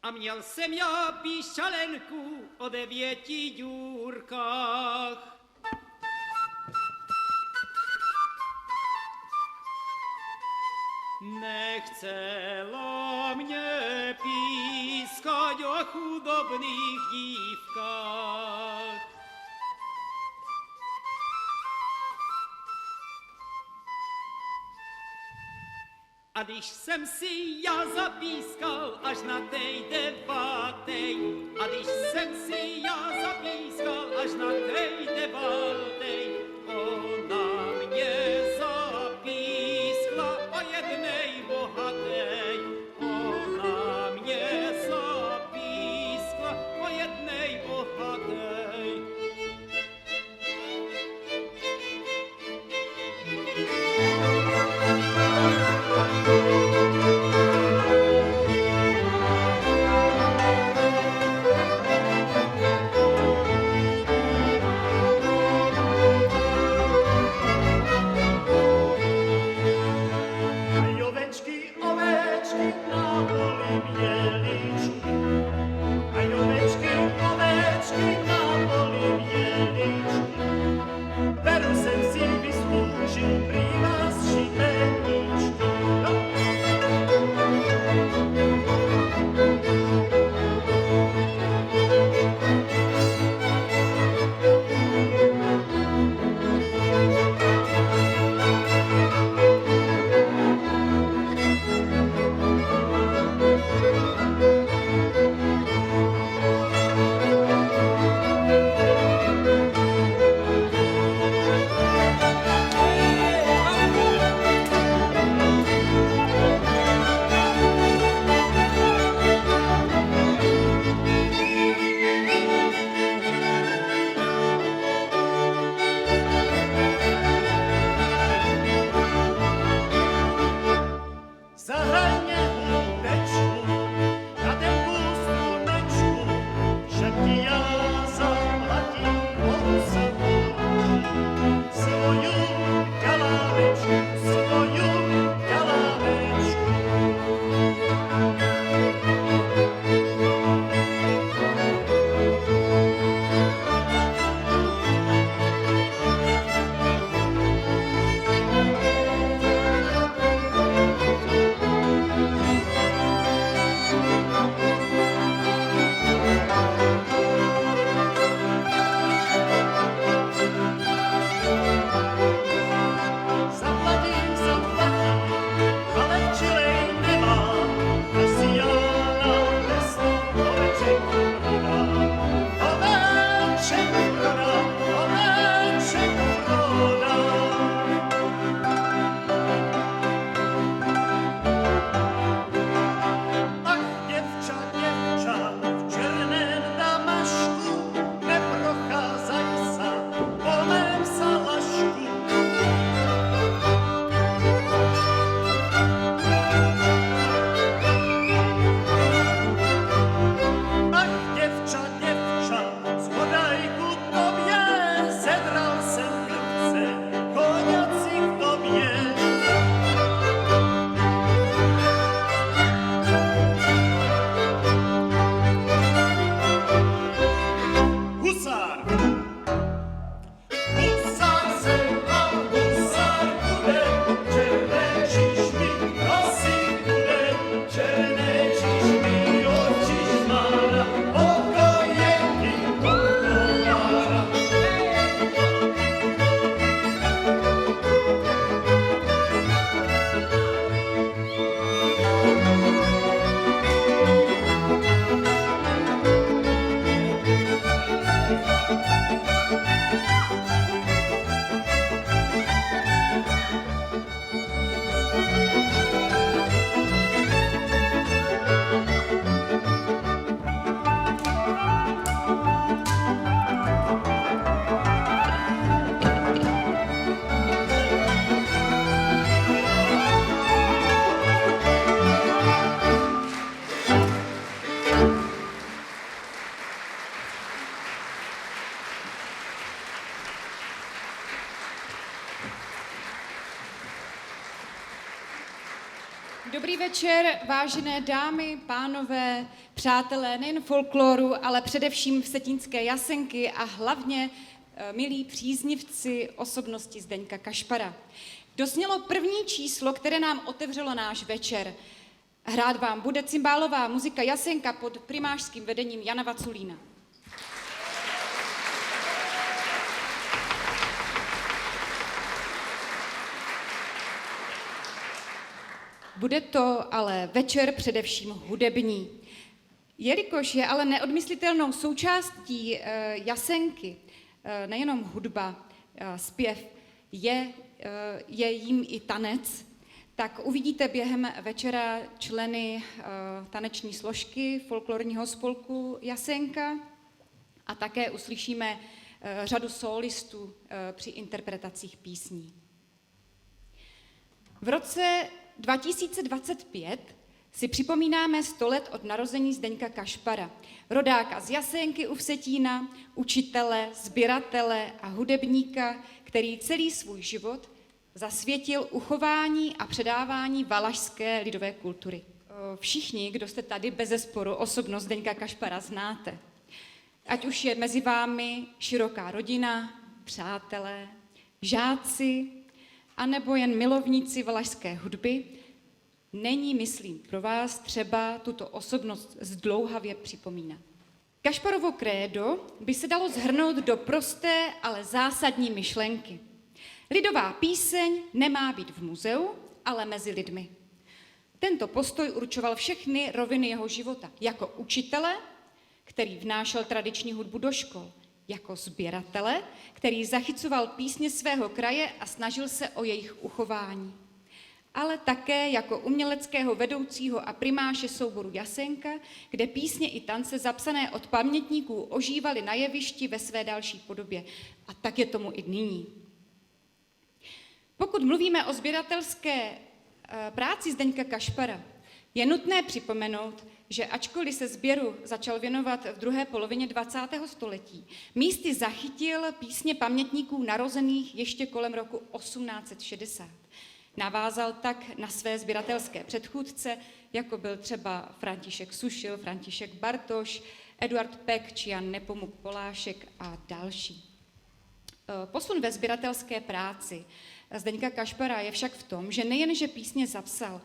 A měl jsem já píšťalenku o 9 důrkách. Nechcela mě pískat o chudobných dívkách. A když jsem si já zapískal až na tej 9. A když jsem si já zapískal až na tej 9. Ona mě zapískla o jednej bohatej. Ona mě zapískla o jednej bohatej. Zaplatím Dobrý večer, vážené dámy, pánové, přátelé nejen folkloru, ale především vsetínské jasenky a hlavně milí příznivci osobnosti Zdeňka Kašpara. Dosnělo první číslo, které nám otevřelo náš večer. Hrát vám bude cymbálová muzika Jasenka pod primářským vedením Jana Vaculína. Bude to ale večer především hudební. Jelikož je ale neodmyslitelnou součástí Jasenky, nejenom hudba, zpěv, je jím i tanec, tak uvidíte během večera členy taneční složky folklorního spolku Jasenka a také uslyšíme řadu sólistů při interpretacích písní. V roce 2025 si připomínáme 100 let od narození Zdeňka Kašpara, rodáka z Jasenky u Vsetína, učitele, sběratele a hudebníka, který celý svůj život zasvětil uchování a předávání valašské lidové kultury. Všichni, kdo jste tady, bezesporu osobnost Zdeňka Kašpara znáte. Ať už je mezi vámi široká rodina, přátelé, žáci, anebo jen milovníci valašské hudby, není, myslím, pro vás třeba tuto osobnost zdlouhavě připomínat. Kašparovo krédo by se dalo shrnout do prosté, ale zásadní myšlenky. Lidová píseň nemá být v muzeu, ale mezi lidmi. Tento postoj určoval všechny roviny jeho života. Jako učitele, který vnášel tradiční hudbu do škol, jako sběratele, který zachycoval písně svého kraje a snažil se o jejich uchování. Ale také jako uměleckého vedoucího a primáše souboru Jasenka, kde písně i tance zapsané od pamětníků ožívaly na jevišti ve své další podobě. A tak je tomu i nyní. Pokud mluvíme o sběratelské práci Zdeňka Kašpara, je nutné připomenout, že ačkoliv se sběru začal věnovat v druhé polovině 20. století, místy zachytil písně pamětníků narozených ještě kolem roku 1860. Navázal tak na své sběratelské předchůdce, jako byl třeba František Sušil, František Bartoš, Eduard Pek či Jan Nepomuk Polášek a další. Posun ve sběratelské práci Zdeňka Kašpara je však v tom, že nejenže písně zapsal,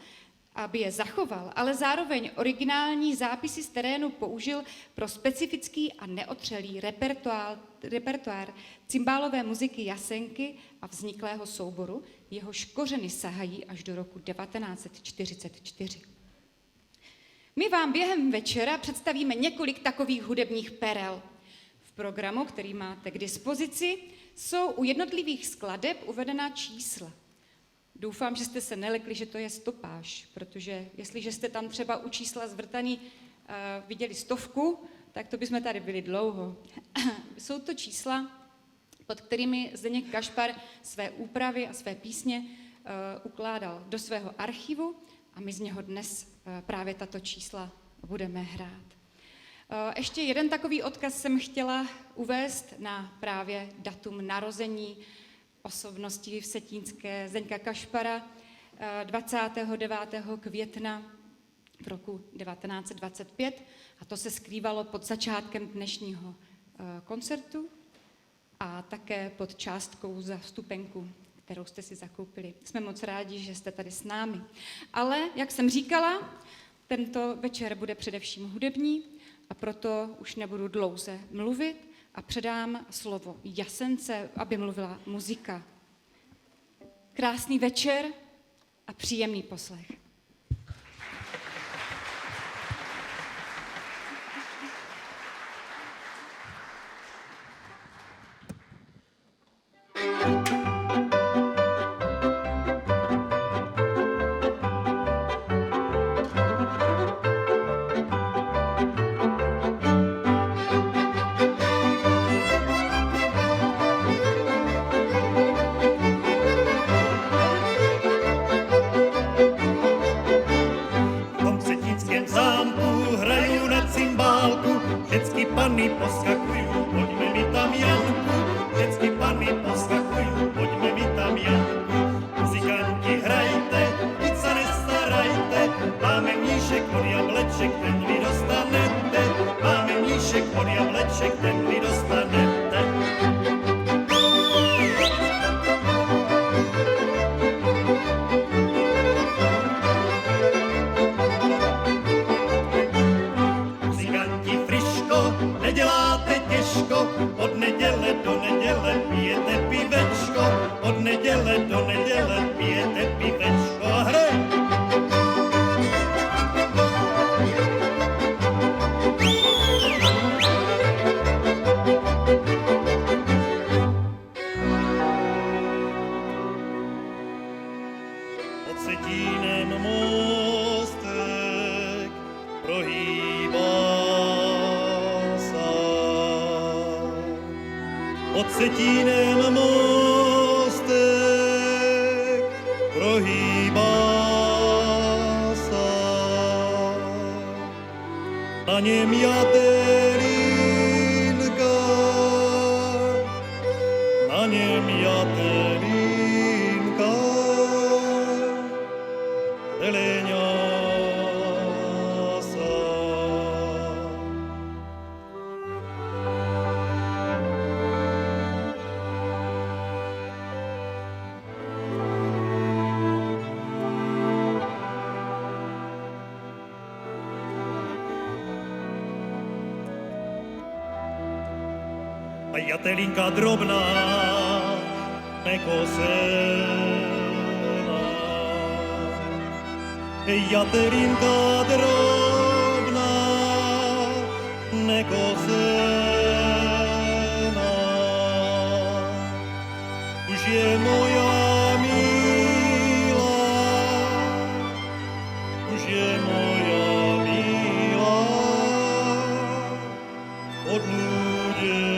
aby je zachoval, ale zároveň originální zápisy z terénu použil pro specifický a neotřelý repertoár cymbálové muziky Jasenky a vzniklého souboru, jehož kořeny sahají až do roku 1944. My vám během večera představíme několik takových hudebních perel. V programu, který máte k dispozici, jsou u jednotlivých skladeb uvedena čísla. Doufám, že jste se nelekli, že to je stopáž, protože jestliže jste tam třeba u čísla zvrtaný viděli 100, tak to bychom tady byli dlouho. Jsou to čísla, pod kterými Zdeněk Kašpar své úpravy a své písně ukládal do svého archivu a my z něho dnes právě tato čísla budeme hrát. Ještě jeden takový odkaz jsem chtěla uvést na právě datum narození osobnosti vsetínské Zdeňka Kašpara 29. května v roku 1925 a to se skrývalo pod začátkem dnešního koncertu a také pod částkou za vstupenku, kterou jste si zakoupili. Jsme moc rádi, že jste tady s námi. Ale, jak jsem říkala, tento večer bude především hudební a proto už nebudu dlouze mluvit a předám slovo Jasence, aby mluvila muzika. Krásný večer a příjemný poslech. Cetínem mostek prohýbá sa. Pod Cetínem mostek prohýbá sa. Na něm jatelinka, na něm jatelinka, zeleňá sa. A jatelinka drobná, nekosená. Jatelinka drobná, nekosená. Už je moja milá, už je moja milá, odludená.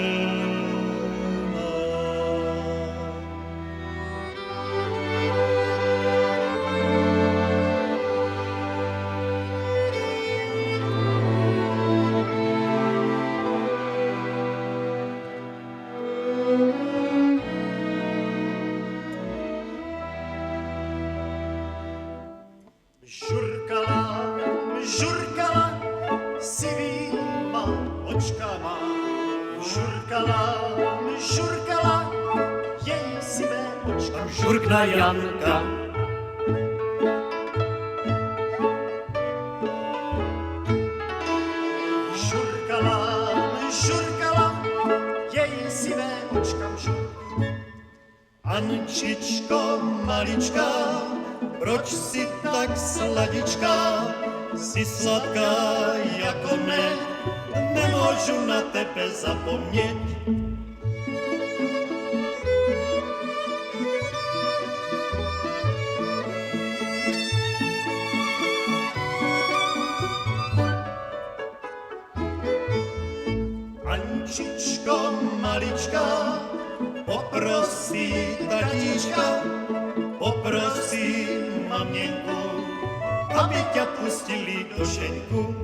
Žurkala, žurkala, sivýma očkama. Žurkala, žurkala, jej sivé očka. Žurkna Janka, Žurkala, žurkala, jej sivé očka. Ančičko malička, proč si tak sladička? Jsi sladká jako med, nemůžu na tebe zapomnět. Ančičko malička, poprosí tatíčka, poprosí maměnku, aby ťa pustili do šenku.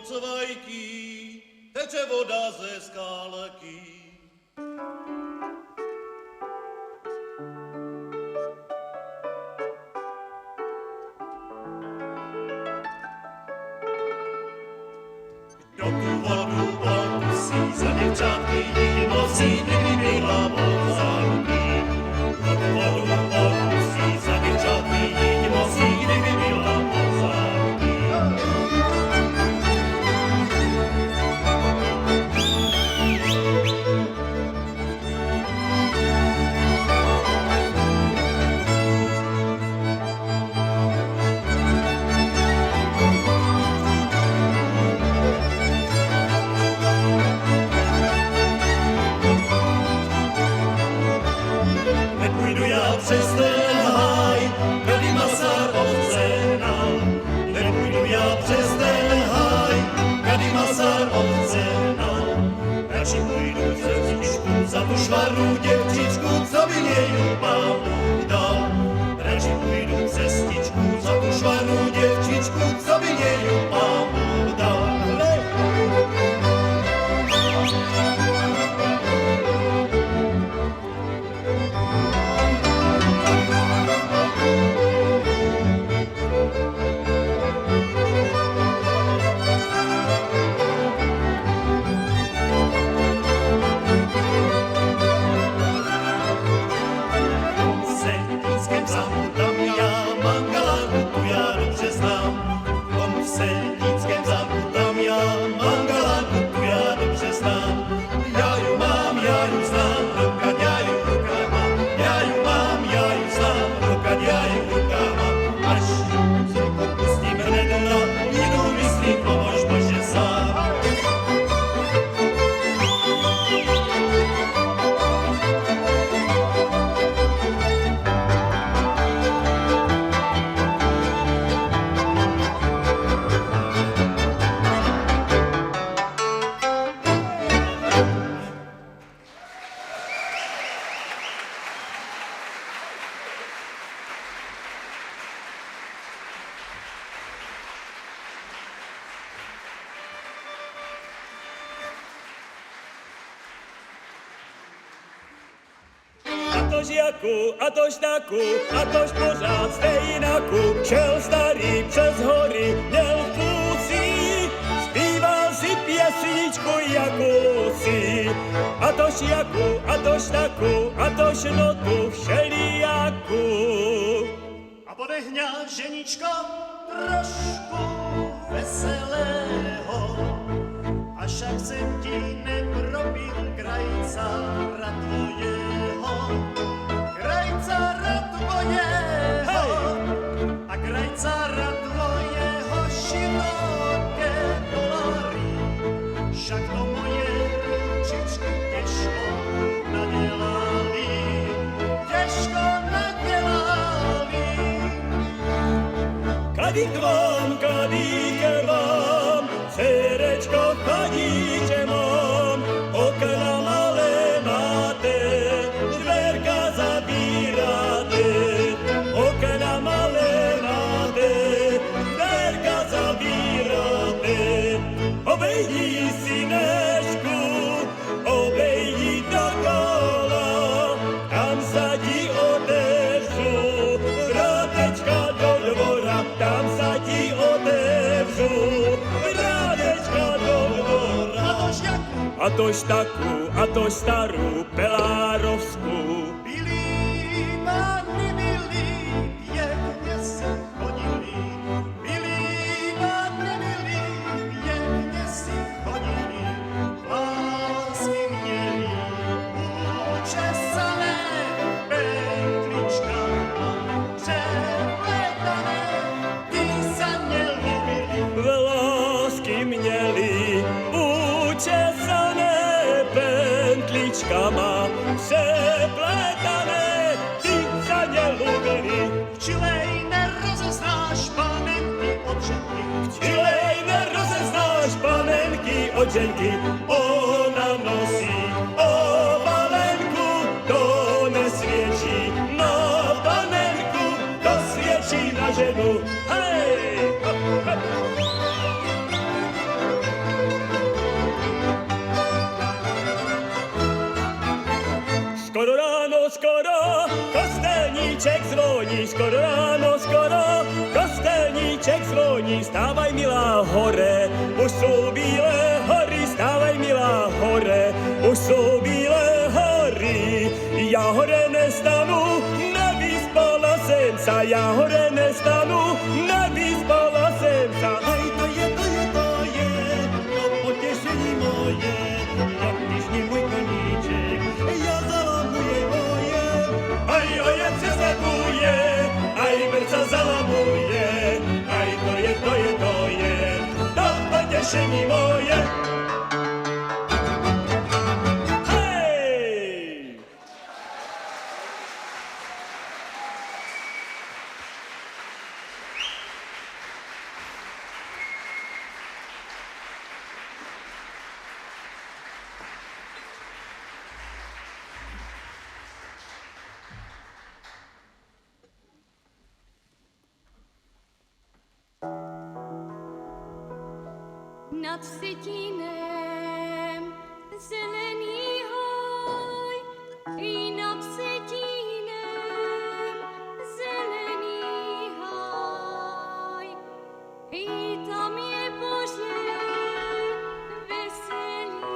Cvajky, teče voda ze skálky. Kdo tu vodu pokusí, za děvčátky ji nosí, kdyby byla vozánky. Kdo tu vodu pokusí, za děvčátky ji nosí, kdyby byla vozánky. Nepůjdu já přes ten háj, tady Masar ovce nal. Nepůjdu já přes ten háj, tady Masar ovce nal. Radši půjdu cestičku za tu švarnou děvčičku, co by její pán Bůh dal. Radši půjdu cestičku za tu švarnou děvčičku, co by její pán Bůh dal. tož jaku, a tož taku, a tož pořád stejnaku. Šel starý přes hory, měl v půcí, zpíval si pěsničku jakousi. A tož jaku, a tož taku, a tož notu všelijaku. A podehňa ženičko trošku veselého, a však jsem ti neprobil krajcara tvojeho, krajcara tvojeho, a krajcara tvojeho široké dolary, však to moje ručičky těžko nadělali, těžko nadělali. Kadík vám, dcerečko, chodíte mám, okna malé máte, dverka zavíráte, okna malé máte, dverka zavíráte. Obejdi si nežku, obejdi dokola, tam sa ti otevřu, vrátečka do dvora, tam sa ti otevřu, vrátečka do dvora. A tož taku, a tož starú pelárovskú. Milí páni, milí, pěkně si chodili, milí páni, milí, pěkně si chodili, lásky měli, učesané petličkama, přepletané, ty sa nelubili. Lásky měli učesané pentličkama, přepletané, ty sa nelubili. Včilej nerozeznáš panenky od ženky, Čilej nerozeznáš panenky od ženky, ona nosí obalenku, to nesvědčí na panenku, to svědčí na ženu. Hej! Hop, hop. Skoro ráno, skoro, kostelníček zvoní, skoro ráno, skoro, kostelníček zvoní, stávaj milá hore, už jsou bílé hory, stávaj milá hore, už jsou bílé hory. Já hore nestanu, nevyspala jsem sa, já hore nestanu, nevyspala jsem sa. Aj to je, to potěšení moje, jak když mi můj koníček, já zalamuje moje. Aj oje přeskakuje, aj brca zalamuje, aj to je, to potěšení moje. Hej! Nad Vsetínem zelený háj, i nad Vsetínem zelený háj, i tam je Bože veselý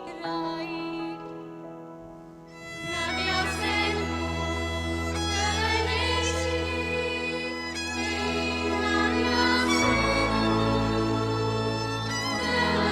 kraj. Nad Jasenkou zelenejší, i nad Jasenkou zelený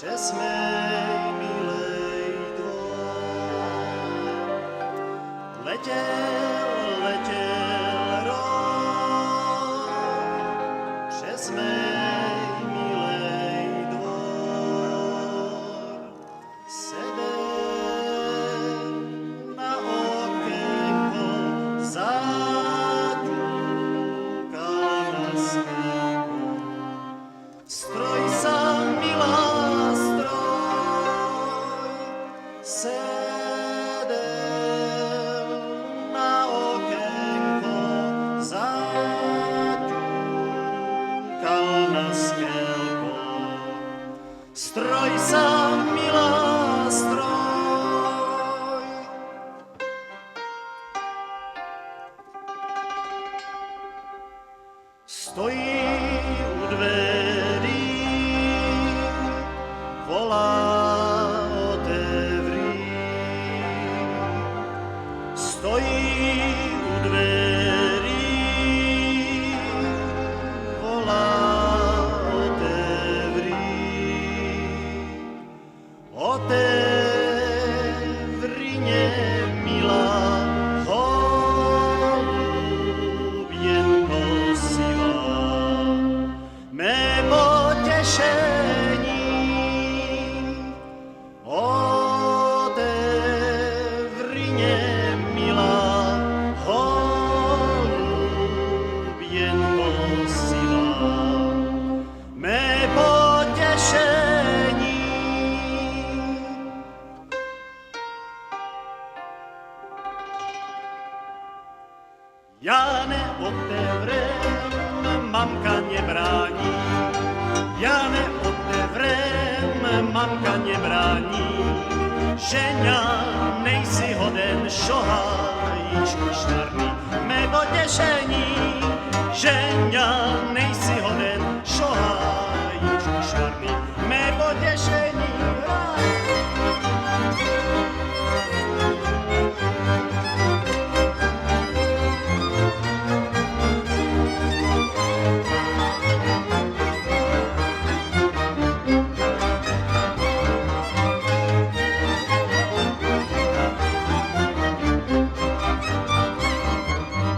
přes mej milej dvor. Letěl rok přes mej milej dvor. Sedem na okénko zaťukal na sklíku. Stroj sa, milá, stroj, sedel na okénko, zaťukal na skelko. Stroj sa, milá, stroj. Stojí u dverí, volá otevří. Stojí u dverí, volá otevří. Otevřině, milá, holuběnko sivá, mé potěšení. Otevřině, milá, holuběnko sivá, mé potěšení. Já neotevrem, mamka nebrání. Já neotevrem, mamka nebrání. Žeňa, nejsi hoden šohájíčku šťarný, mé potěšení. Žeňa, nejsi hoden šohájíčku šťarný, mé potěšení.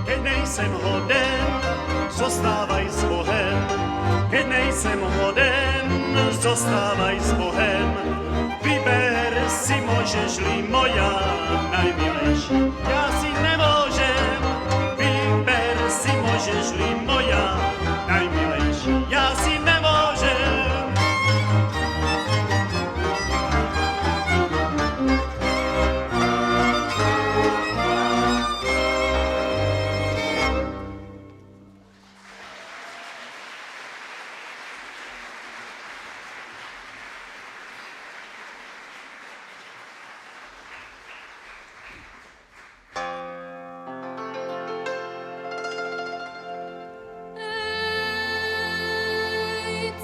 Keď nejsem hoden, zostávaj s Bohem. Keď nejsem hoden, zostávaj s Bohem. Vyber si, môžeš-li, moja najmilejší. Ja si nemôžem. Vyber si, môžeš-li, moja najmilejší. Ja si nemôžem.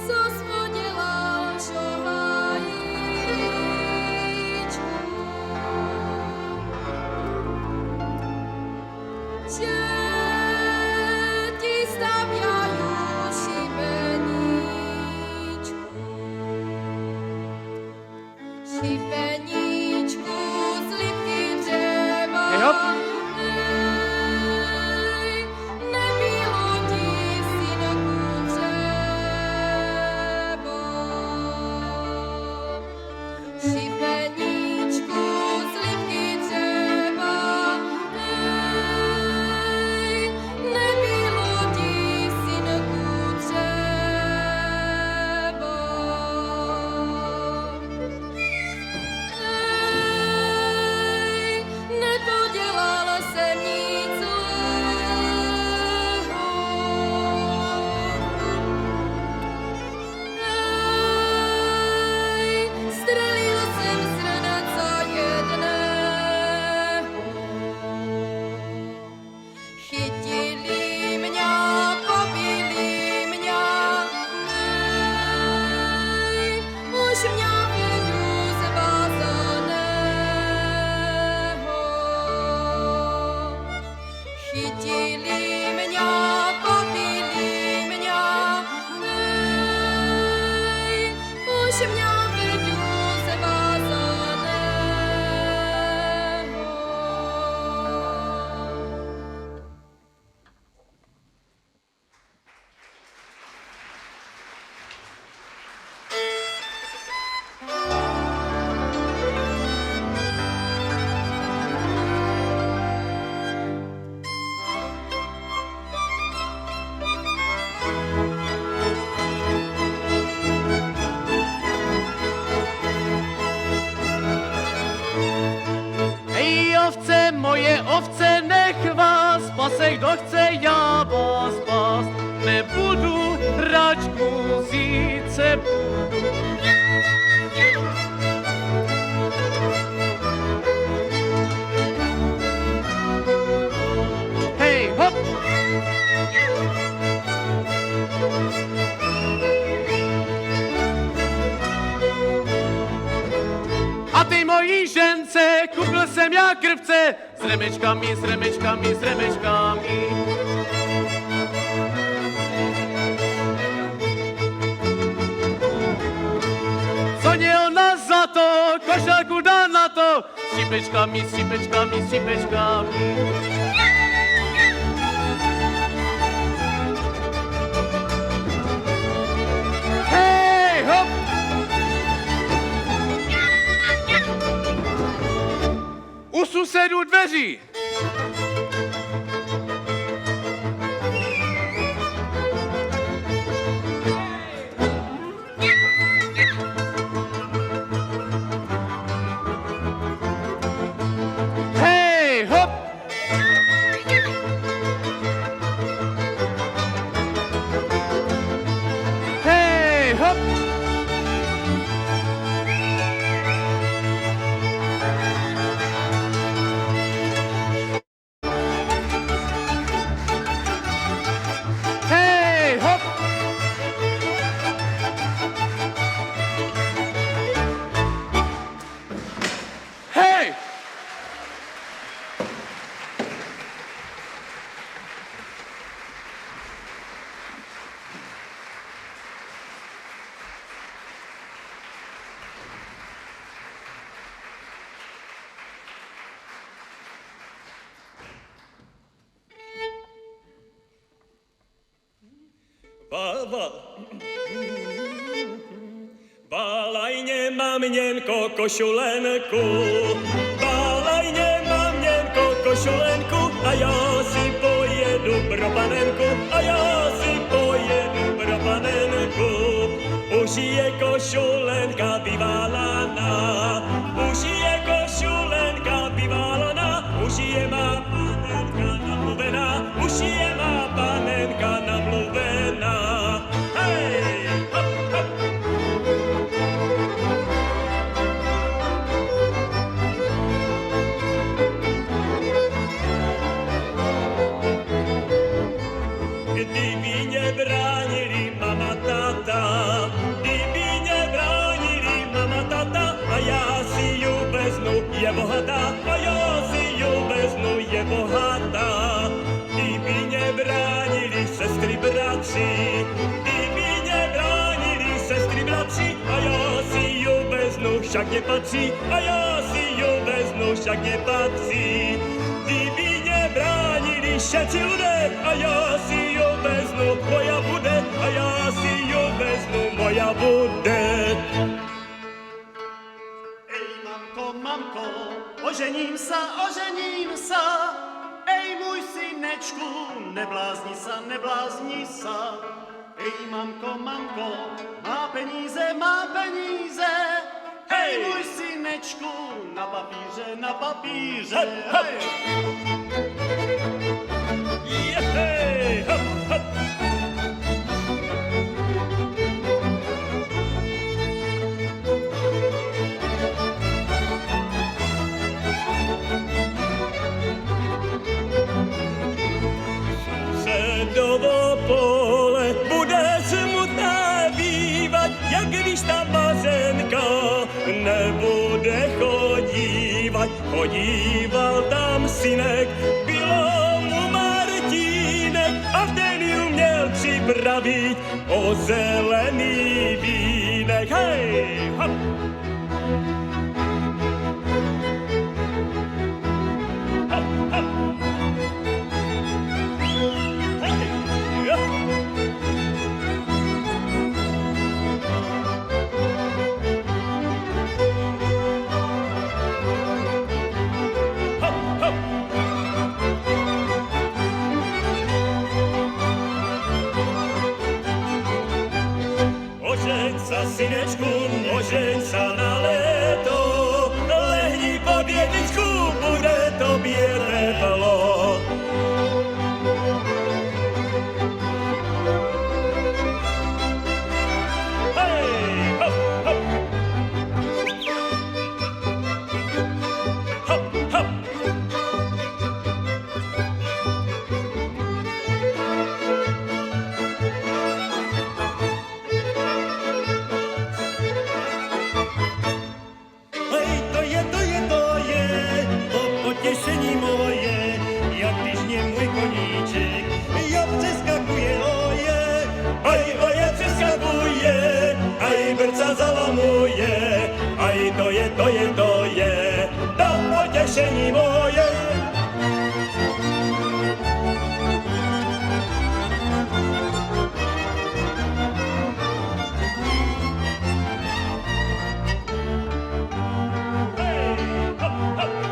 Co spodělal šohájíčku? Děti stavějí šibeníčku. Šibeníčku z lipky dřeva. Jo. Ej, nebylo ti, synku, třeba. Šibeníčku z lipky dřeva. Ej, nebylo ti, synku, třeba. Ej, nepodělal jsem nic zlého. Ej, strelil jsem srdce jedného. Chytili mě, pobili mě. Ej, už mě vedu zvázaného. Chytili mě, pobili mě. Ej, už mě vedu pase, kdo chce, já vás pást nebudu, hračku sice budu. Hej, hop! A ty mojí žence koupil jsem já krvce s remečkami, s remečkami, s remečkami. Co mě ona za to, košelku dá na to, s šipečkami, s šipečkami, s šipečkami. Hej, hop! U susedů dveří. Hej, hop! Hej, hop! Hej, hop! Hej! Balajně mám němko košulenku, balajně mám němko košulenku a já si pojedu pro panenku, a já si pojedu pro panenku. Už je košulenka vyválaná, už je košulenka vyválaná, už je má panenka namluvená, už je má panenka namluvená. Hej, hop, hop. Kdyby mě bránili mama, tata, kdyby mě bránili mama, tata, a já si ju veznu, je bohatá, a já si ju veznu, je bohatá. Kdyby mě bránili sestry, bratři, kdyby mě bránili sestry, bratři, a já si ju veznu, však mě patří, a já si ju veznu, však mě patří. Kdyby mě bránili všetci lidé, a já si ju veznu, moja bude, a já si ju veznu, moja bude. Ej, mamko, mamko, ožením sa, ožením sa. Ej, můj synečku, neblázni sa, neblázni sa. Ej, mamko, mamko, má peníze, má peníze. Hej, můj synečku, na papíře, na papíře. Hej. Jej, hop, hop. Susedovo pole bude smutné bývat, jak když ta bazenka nebude chodívat. Chodíval tam synek, bylo mu Martínek a v den ju měl připravit o zelený vínek. Hej, hop! Hop, hop! Hej, jo! Hop, hop! Ožeň sa, synečku, ožeň sa na léto, lehni pod jedličku, bude tobě teplo. to potěšení moje. Hej, hop, hop.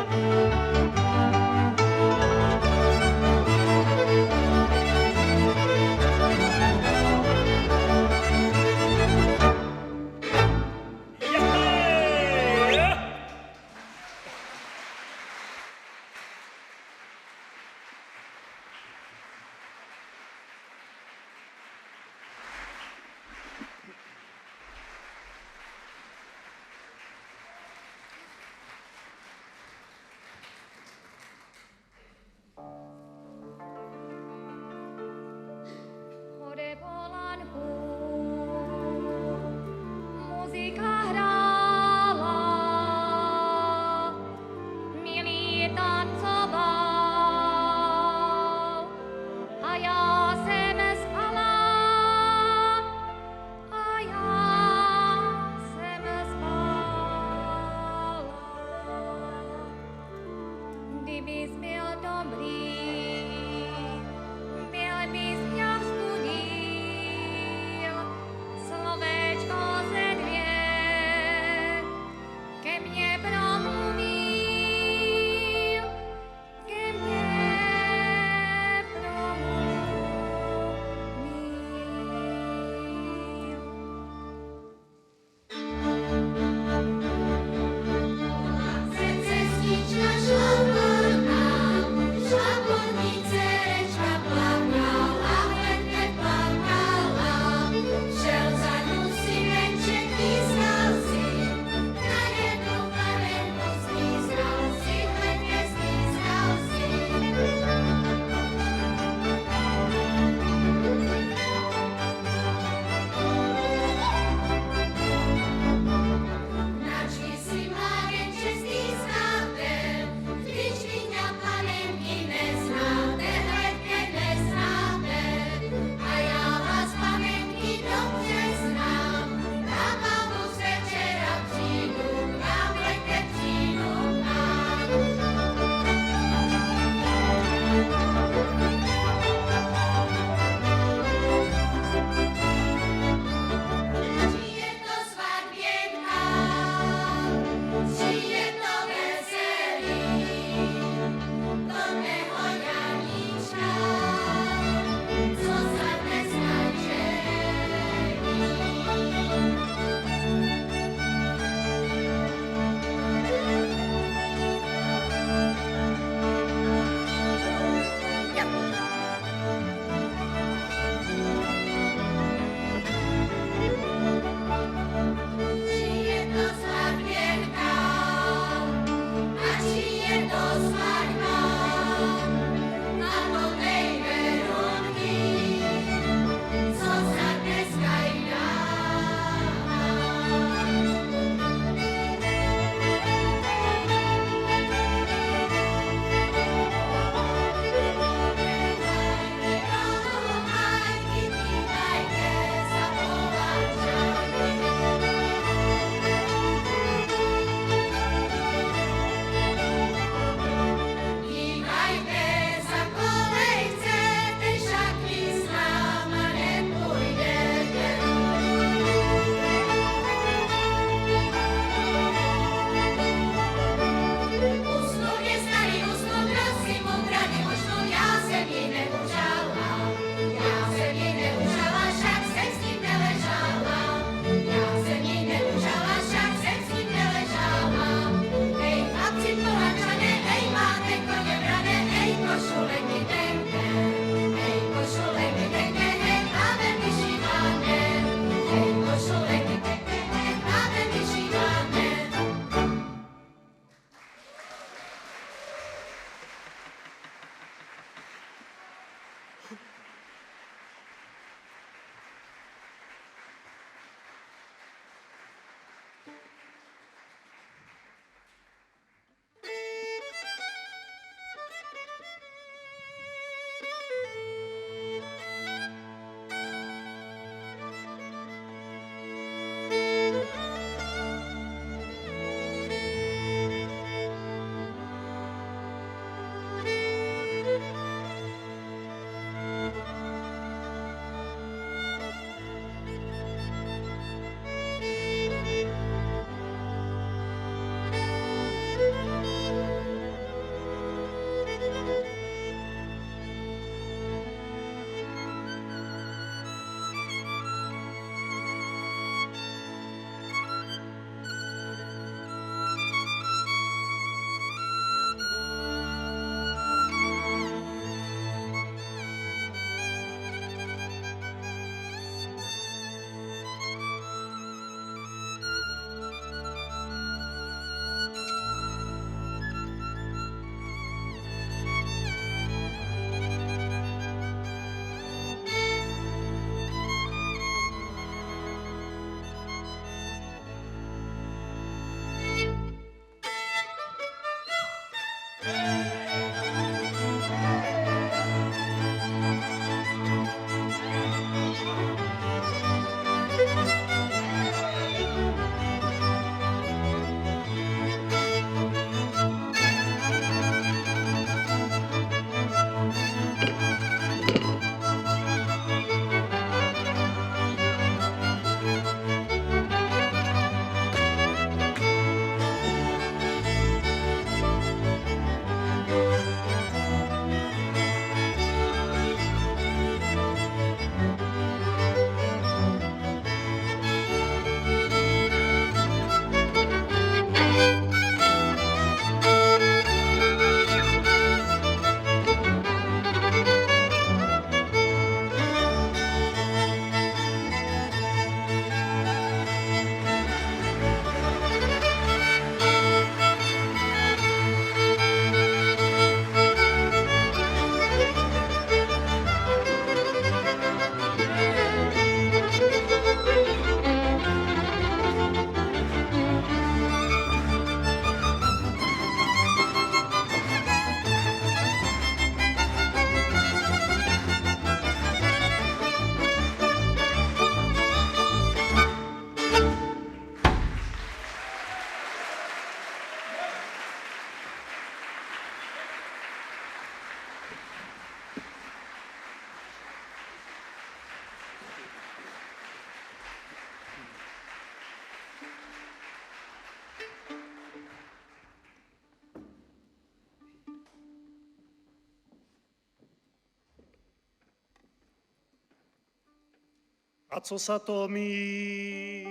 A co sa to míla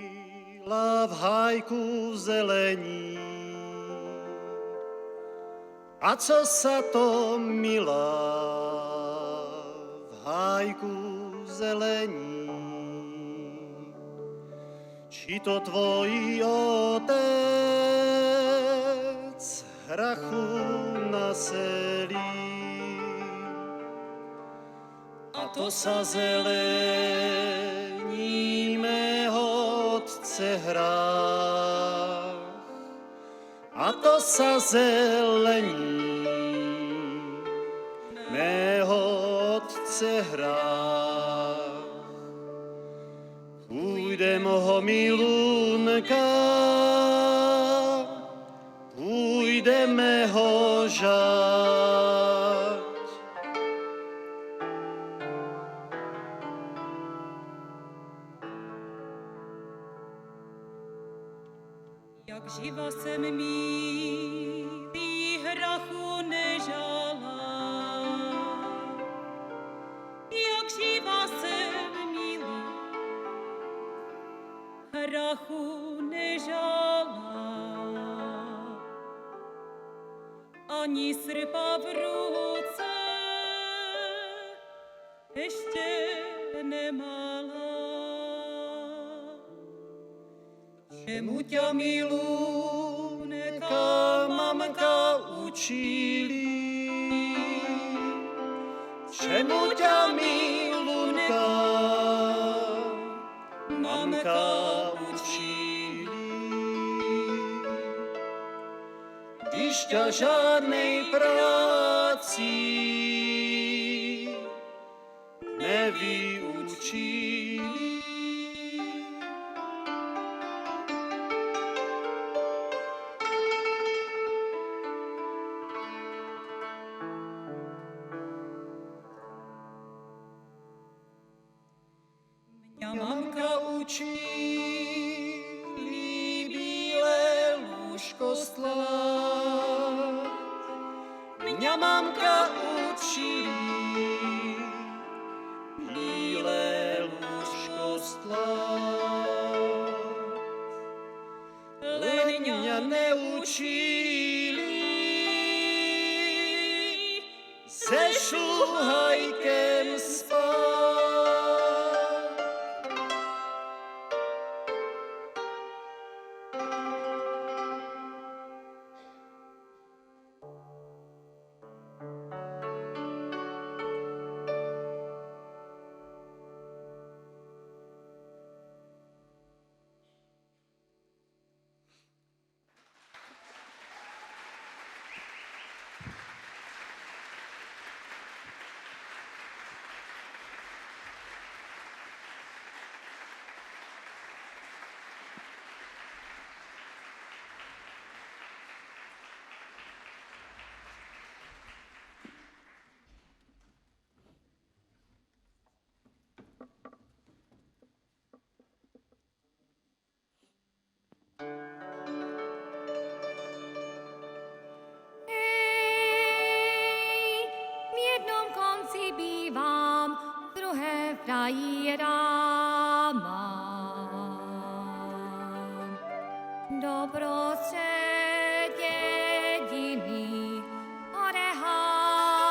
v hájku zelení? A co sa to milá v hájku zelení? Či to tvojí otec hrachu naselí? A to sa zelení mého otce hrách. A to sa zelení mého otce hrách. Půjdem ho milunka, půjdeme ho žať. Jak živa jsem milý, hrachu nežala. Jak živa jsem milý, hrachu nežala. Ani srpa v ruce ještě nemala. Čemu ťa milunka mamka učili? Čemu ťa milunka mamka učili? Když ťa žádnej práci nevyučili. Mňa mamka učili bílé lůžko stlát. Mňa mamka učili bílé lůžko stlát. Len mňa neučili se šuhajkem spát. V jednom konci bývám, v druhém frajíra mám. Doprostřed jediný odehaj,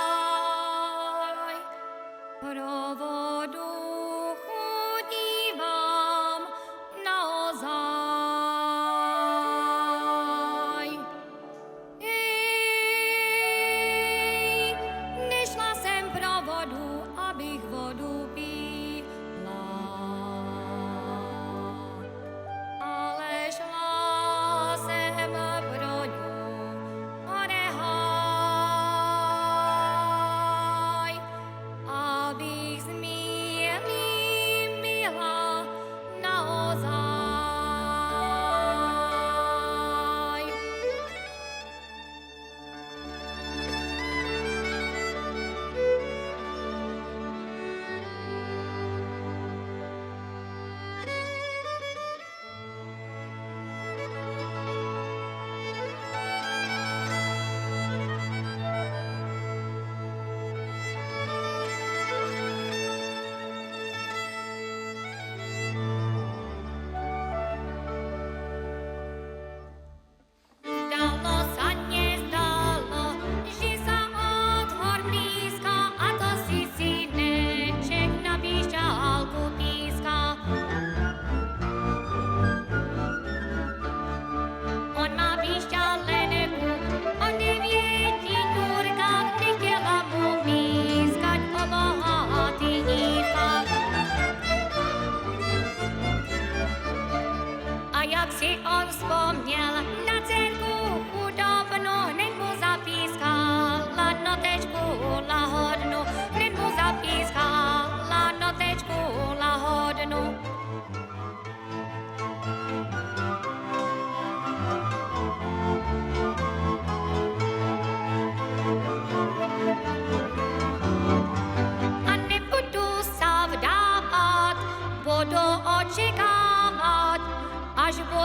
pro vodu chodívám naozaj. Nešla jsem pro vodu, abych vodu pila, ale šla jsem pro ňu odehaj, abych zmíla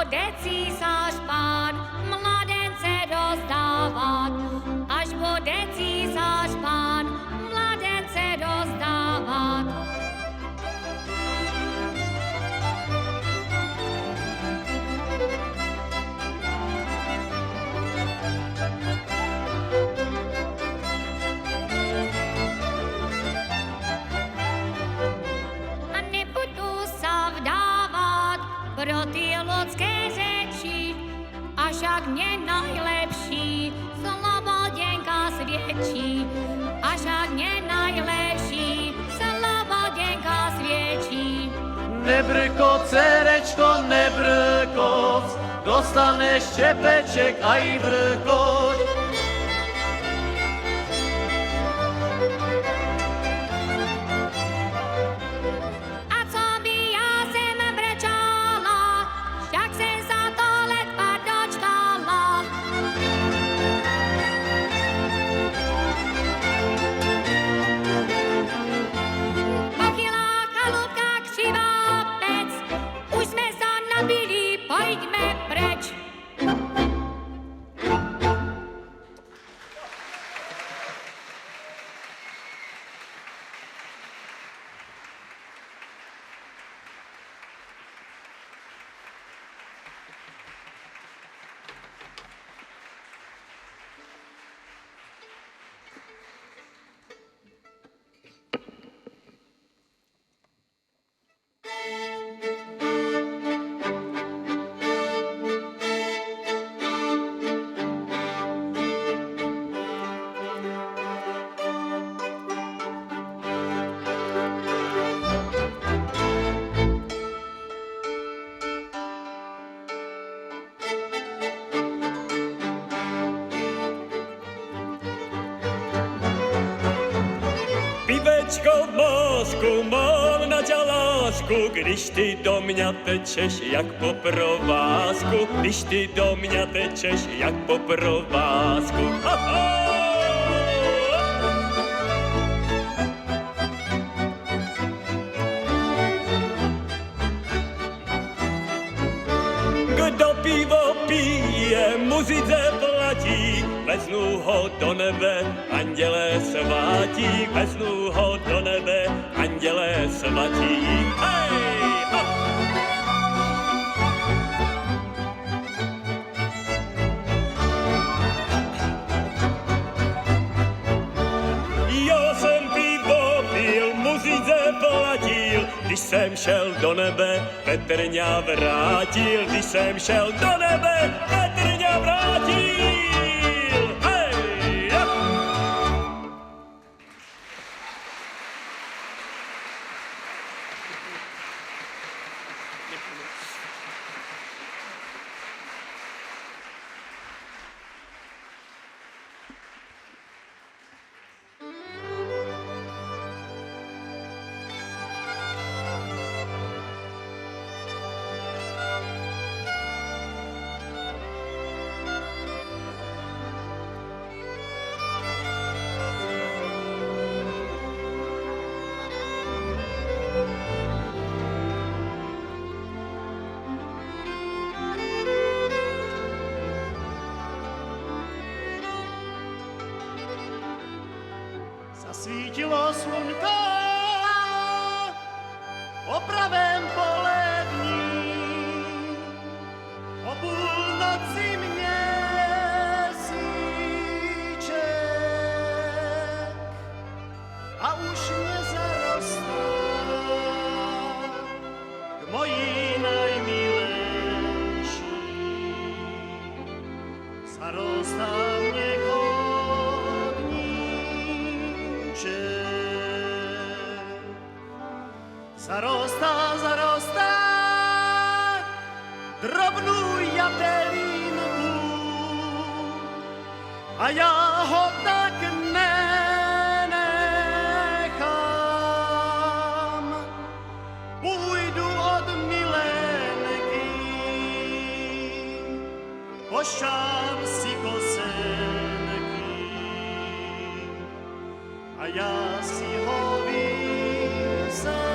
bude císař pán mladence rozdávat, až bude císař pán mladence rozdávat. A nebudu sa vdávat pro ty ľudské řeči, a však mne najlepší slobodenka sviečí, a však mne najlepší slobodenka sviečí. Nebrkoc, cerečko, nebrkoc, dostaneš čepeček aj vrkoč. A co by ja sem brečala, však sem sa to ledva dočkala. Pochylá chalúbka křivá pec, už sme sa nabili, poďme preč. Pivečko v mozku, mám na ťa lásku, když ty do mňa tečeš jak po provázku, když ty do mňa tečeš jak po provázku. Ha, ha! Kdo pivo pije, muzice platí, veznu ho do nebe, andělé svatí, veznu ho do nebe, andělé svatí. Hej! Hop! Já jsem pivo pil, muzice platil, když jsem šel do nebe, Petrňa vrátil, když jsem šel do nebe, Petrňa vrátil. Hej! Ja! Zasvítilo slunko o pravém polední, o půlnoci měsíček a už mě zarostá k mojí najmilejší. Zarostá mě zarostá, zarostá drobnou jatelínku a já ho tak nenechám. Půjdu od milenky, pošám si kosenky a já si ho vysekám.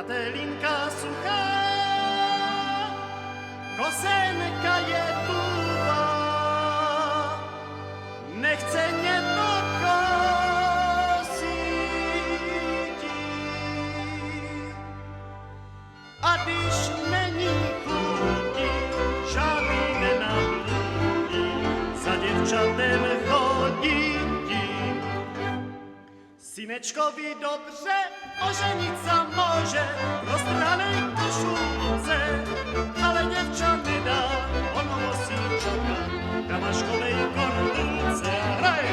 Katelinka suchá, kosenka je tuvá, nechce mě to kosíti. A když není chuti, žádný nenabludí, za děvčatem chodí. Synečkovi dobře, oženit sa môže v roztrhanej košulce, ale děvča nedá, ono musí čakat, kamaškovej korunce. Hraj!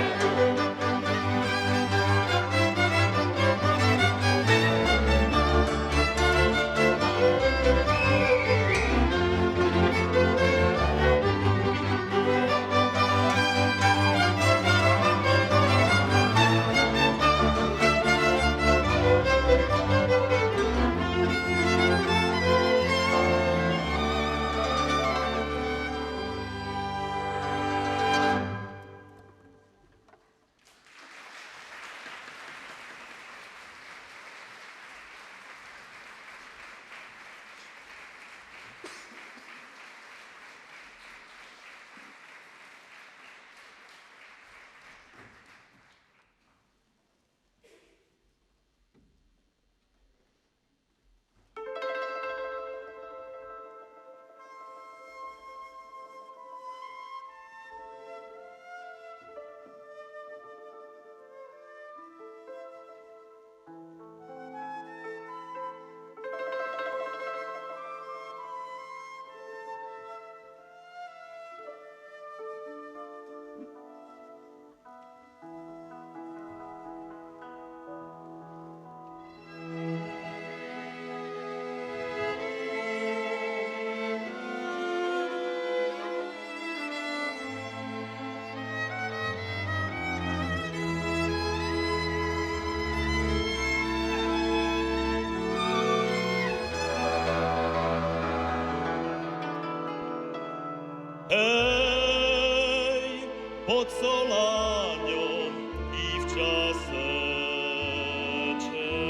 Hej, pod soláňom dívča seče.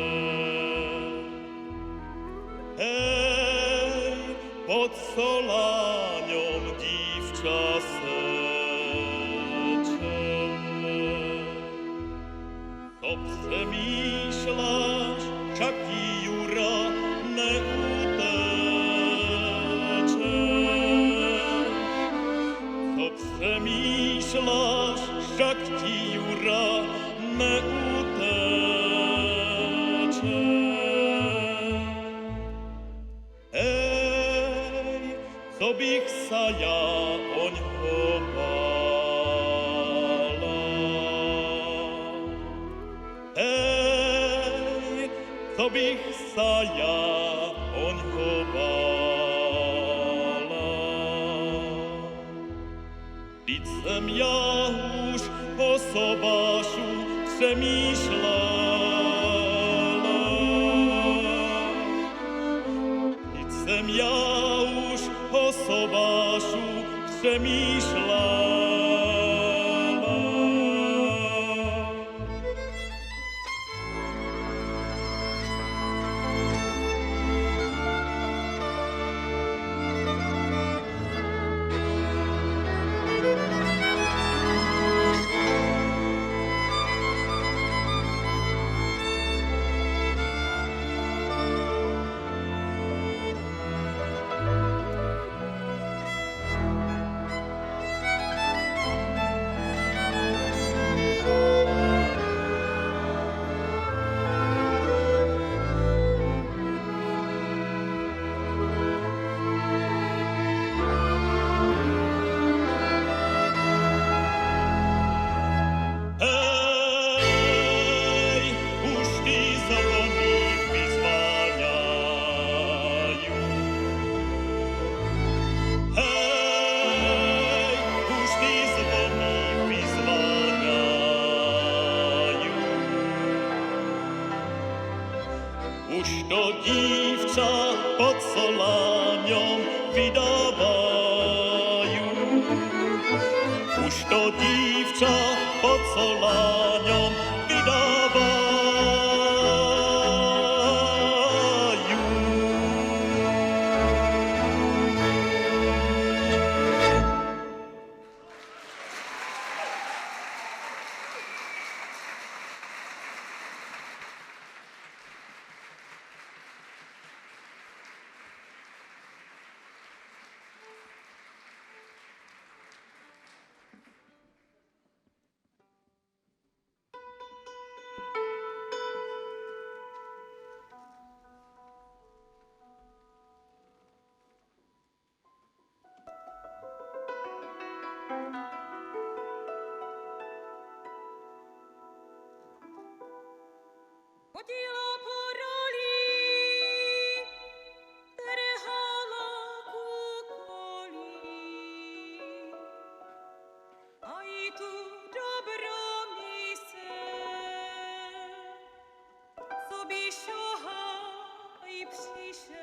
Hej, pod soláňom dívča seče. Co přemýšľaš, však ti Jura neuteče. Přemýšľaš, však ti Jura neuteče. Hej, co bych sa ja oňho bála. Hej, co bych sa ja oňho bála. Vždyť jsem já už o sobášu přemýšlela. Vždyť jsem já už o sobášu přemýšlela. Už to dívča pod soláňom vydávajú. Už to dívča pod soláňom vydávajú. Chodila po roli, trhala kukoli, a i tu dobro mysel, co by šohaj přišel.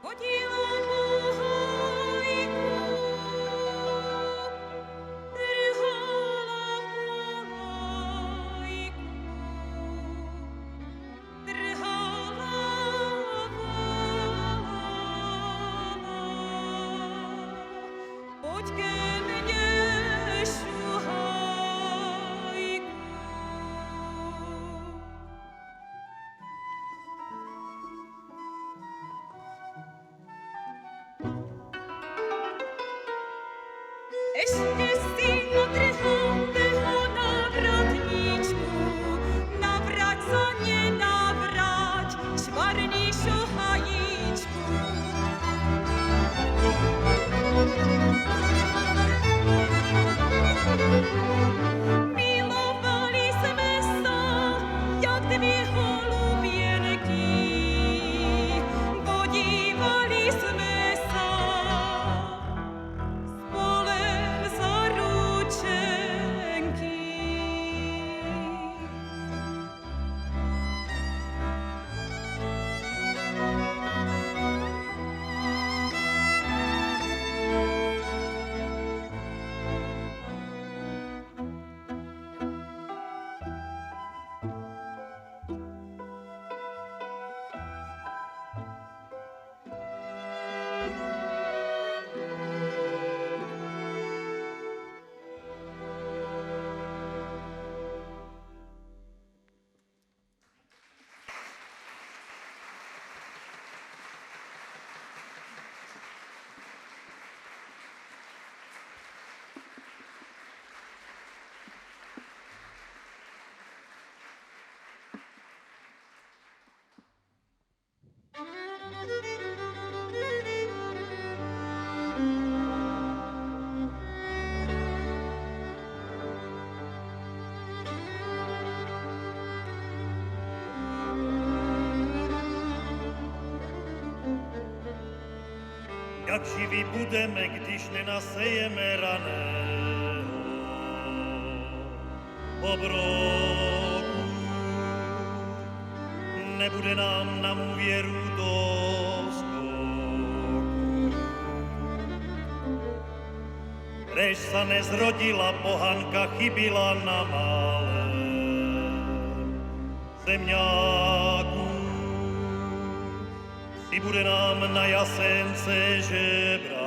Chodila po hajku, trhala po hajku, trhala pojď ke mně šuhajku. Ještě si natrháte ho na vratníčku, navrať sa nenavrať, švarný šohajíčku. Milovali sme sa, jak dvě holubienky, podívali sme sa spolem za ručenky. Jak živí budeme, když nenasejeme raného obroku. Nebude nám na mou věru doskoku. Rež sa nezrodila, pohanka chybila na malém zemňáku. I bude nám na jasence žebrák.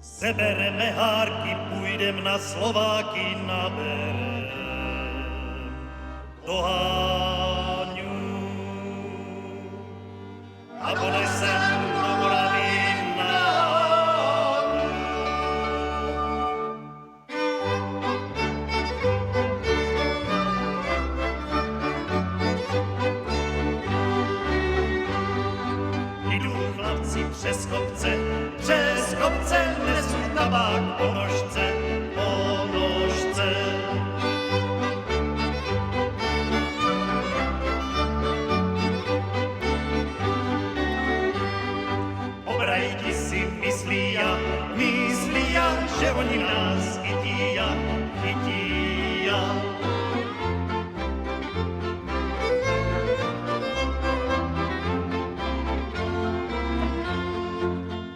Sebereme hárky, půjdem na Slováky na berem do Háňu a ponesem do Moravy na Háňu. Jdou chlapci přes kopce, nesu tabák po nožce, po nožce. Obrajti si myslí ja, že oni nás chytí ja.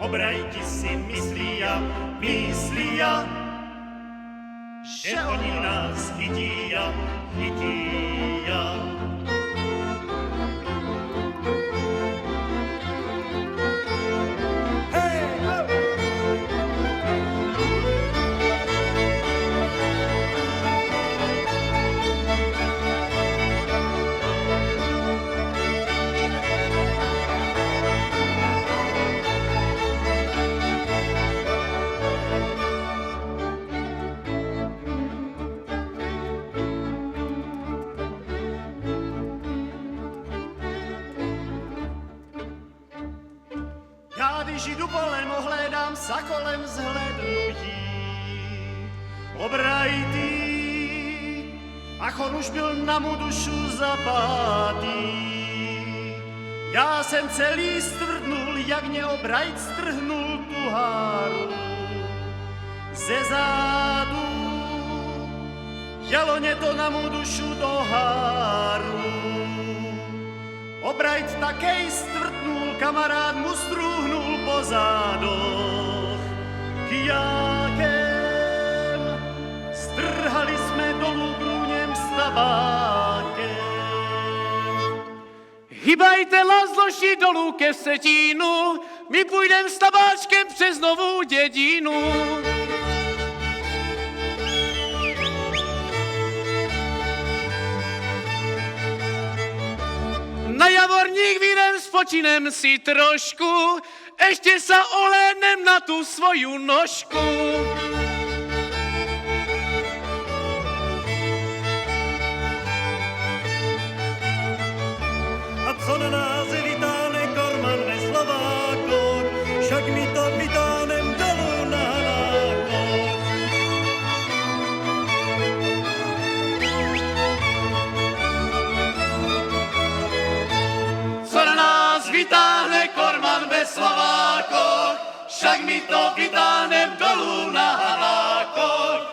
Obrajti si myslí ja, že oni nás chytí chytí já. Já když jdu polem, ohlédám sa kolem zhlednutí. Obrajtý, ach on už byl na mu dušu zapátý. Já jsem celý stvrdnul, jak mě obrajt strhnul tu háru. Ze zádu, jelo mě to na mu dušu do háru. Obrajt takej stvrtnul, kamarád mu strúhnul po zádoch. K jákem strhali jsme dolů brůněm s tabákem. Hybajte lazloši dolů ke Vsetínu, my půjdem s tabáčkem přes Novou Dědinu. Na Javorník vínem spočinem si trošku, ještě sa ohlédnem na tu svoju nožku. A co na nás vytáhne Korman ve Slovákoch, však my to vytáhnem dolů na Hanákoch. Co na nás vytáhne Korman ve Slovákoch, však my to vytáhnem dolů na Hanákoch.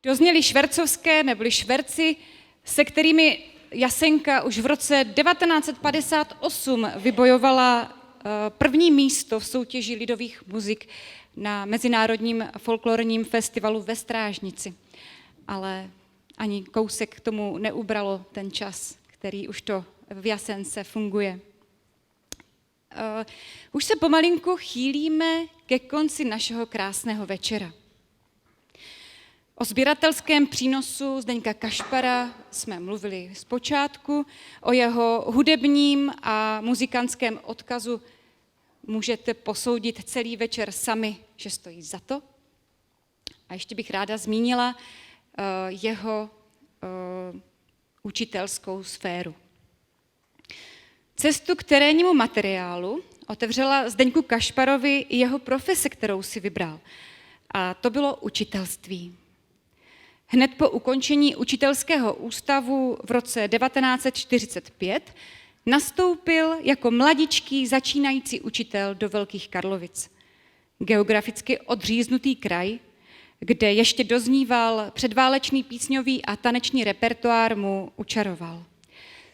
Dozněly švercovské neboli šverci, se kterými Jasenka už v roce 1958 vybojovala první místo v soutěži lidových muzik na Mezinárodním folklorním festivalu ve Strážnici. Ale ani kousek k tomu neubralo ten čas, který už to v Jasence funguje. Už se pomalinku chýlíme ke konci našeho krásného večera. O sběratelském přínosu Zdeňka Kašpara jsme mluvili zpočátku, o jeho hudebním a muzikantském odkazu můžete posoudit celý večer sami, že stojí za to. A ještě bych ráda zmínila jeho učitelskou sféru. Cestu k terénnímu materiálu otevřela Zdeňku Kašparovi i jeho profese, kterou si vybral. A to bylo učitelství. Hned po ukončení učitelského ústavu v roce 1945 nastoupil jako mladičký začínající učitel do Velkých Karlovic. Geograficky odříznutý kraj, kde ještě dozníval předválečný písňový a taneční repertoár, mu učaroval.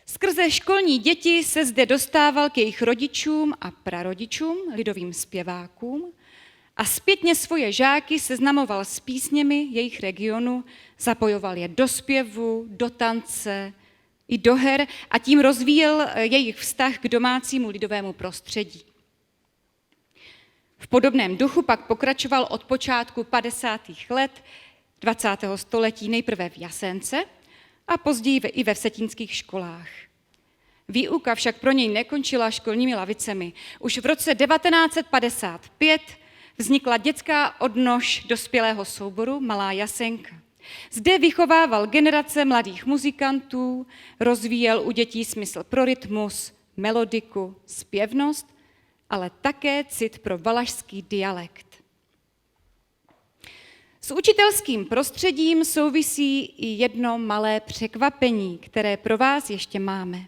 Skrze školní děti se zde dostával k jejich rodičům a prarodičům, lidovým zpěvákům, a zpětně svoje žáky seznamoval s písněmi jejich regionu, zapojoval je do zpěvu, do tance i do her a tím rozvíjel jejich vztah k domácímu lidovému prostředí. V podobném duchu pak pokračoval od počátku 50. let 20. století nejprve v Jasence a později i ve vsetínských školách. Výuka však pro něj nekončila školními lavicemi. Už v roce 1955 vznikla dětská odnož dospělého souboru Malá Jasenka. Zde vychovával generace mladých muzikantů, rozvíjel u dětí smysl pro rytmus, melodiku, zpěvnost, ale také cit pro valašský dialekt. S učitelským prostředím souvisí i jedno malé překvapení, které pro vás ještě máme.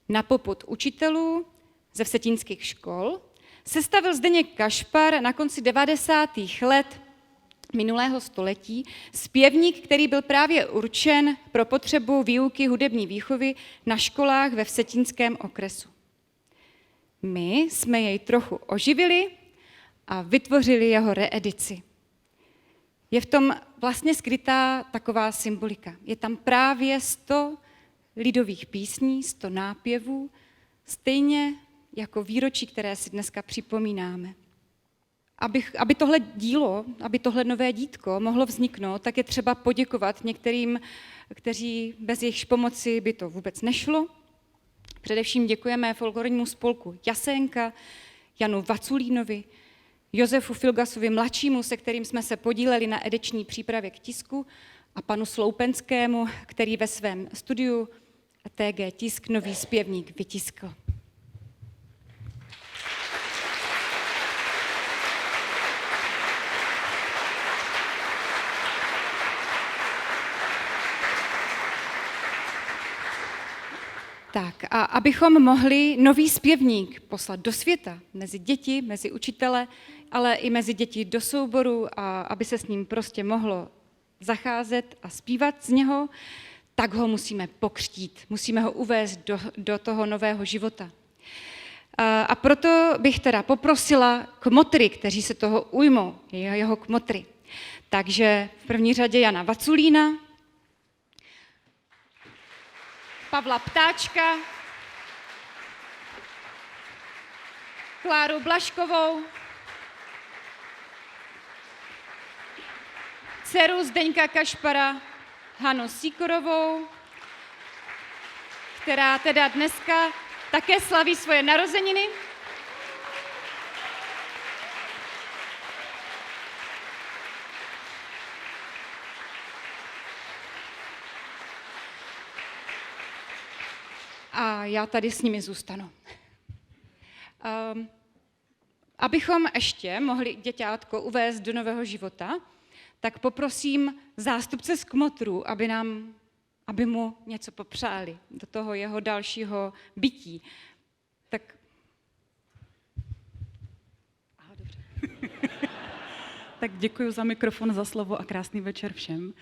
Na popud učitelů ze vsetínských škol sestavil Zdeněk Kašpar na konci 90. let minulého století zpěvník, který byl právě určen pro potřebu výuky hudební výchovy na školách ve vsetínském okresu. My jsme jej trochu oživili a vytvořili jeho reedici. Je v tom vlastně skrytá taková symbolika. Je tam právě 100 lidových písní, 100 nápěvů, stejně jako výročí, které si dneska připomínáme. Aby tohle dílo, aby tohle nové dítko mohlo vzniknout, tak je třeba poděkovat některým, kteří bez jejich pomoci by to vůbec nešlo. Především děkujeme folklornímu spolku Jasenka, Janu Vaculínovi, Josefu Filgasovi mladšímu, se kterým jsme se podíleli na ediční přípravě k tisku, a panu Sloupenskému, který ve svém studiu TG Tisk nový zpěvník vytiskl. Tak a abychom mohli nový zpěvník poslat do světa, mezi děti, mezi učitele, ale i mezi děti do souboru, a aby se s ním prostě mohlo zacházet a zpívat z něho, tak ho musíme pokřtít, musíme ho uvést do toho nového života. A proto bych teda poprosila kmotry, kteří se toho ujmou, jeho kmotry. Takže v první řadě Jana Vaculína, Pavla Ptáčka, Kláru Blaškovou, dceru Zdeňka Kašpara, Hanu Sýkorovou, která teda dneska také slaví svoje narozeniny. A já tady s nimi zůstanu. Abychom ještě mohli děťátko uvést do nového života, tak poprosím zástupce z kmotrů, aby mu něco popřáli do toho jeho dalšího bytí. Tak... Aha, dobře. Tak děkuji za mikrofon, za slovo a krásný večer všem.